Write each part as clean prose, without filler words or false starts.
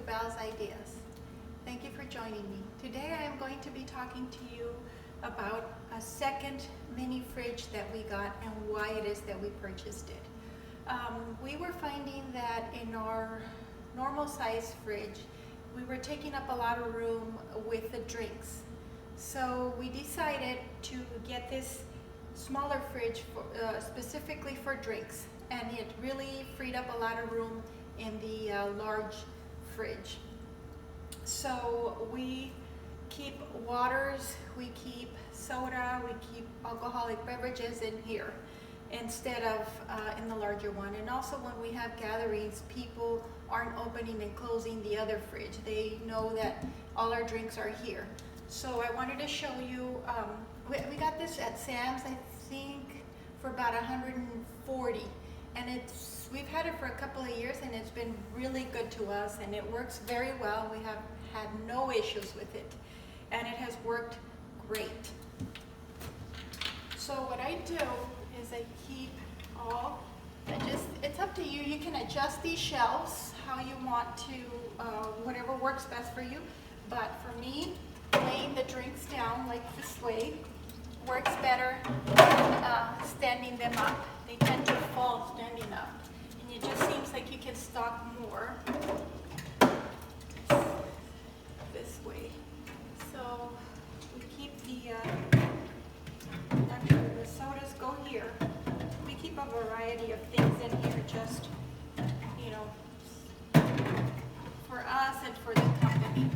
Val's Ideas. Thank you for joining me. Today I am going to be talking to you about a second mini fridge that we got and why it is that we purchased it. We were finding that in our normal size fridge, we were taking up a lot of room with the drinks. So we decided to get this smaller fridge for, specifically for drinks, and it really freed up a lot of room in the large fridge. So we keep waters, we keep soda, we keep alcoholic beverages in here instead of in the larger one. And also when we have gatherings, people aren't opening and closing the other fridge. They know that all our drinks are here. So I wanted to show you, we got this at Sam's, I think, for about 140, and we've had it for a couple of years, and it's been really good to us, and it works very well. We have had no issues with it, and it has worked great. So what I do is I keep it's up to you. You can adjust these shelves how you want to, whatever works best for you, but for me, laying the drinks down like this way works better than standing them up. They tend to fall standing up, and it just seems like you can stock more this way. So we keep actually the sodas go here. We keep a variety of things in here, just, you know, for us and for the company.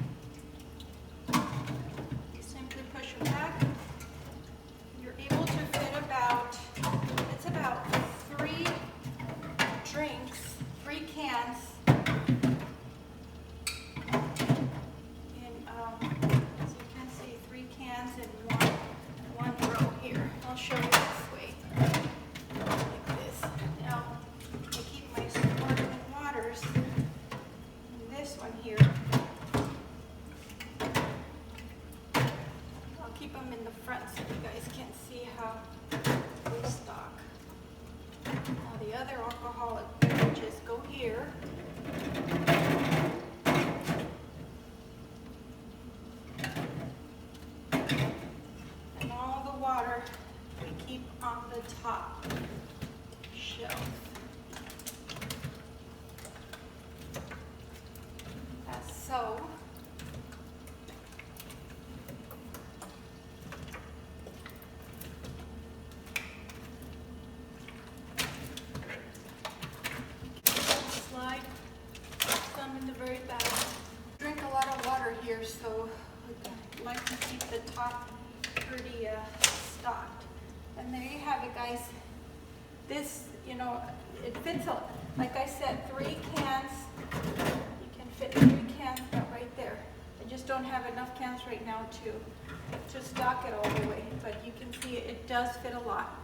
You simply push them back. You're able to fit about 3 drinks, 3 cans in, as you can see, 3 cans in one row here. I'll show you this way, like this. Now, I keep my sparkling waters in this one here. I'll keep them in the front so you guys can see how we stock. Now the other alcoholic beverages go here. And all the water we keep on the top shelf. As so. Slide some in the very bottom. Drink a lot of water here, so I like to keep the top pretty stocked. And there you have it, guys. This, you know, it fits, like I said, 3 cans. You can fit 3 cans right there. I just don't have enough cans right now to stock it all the way, but you can see it does fit a lot.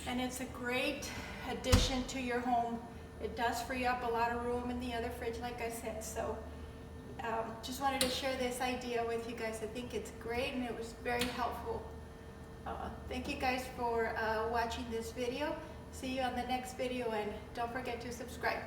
And it's a great addition to your home. It does free up a lot of room in the other fridge, like I said. So just wanted to share this idea with you guys. I think it's great, and it was very helpful. Thank you guys for watching this video. See you on the next video, and don't forget to subscribe.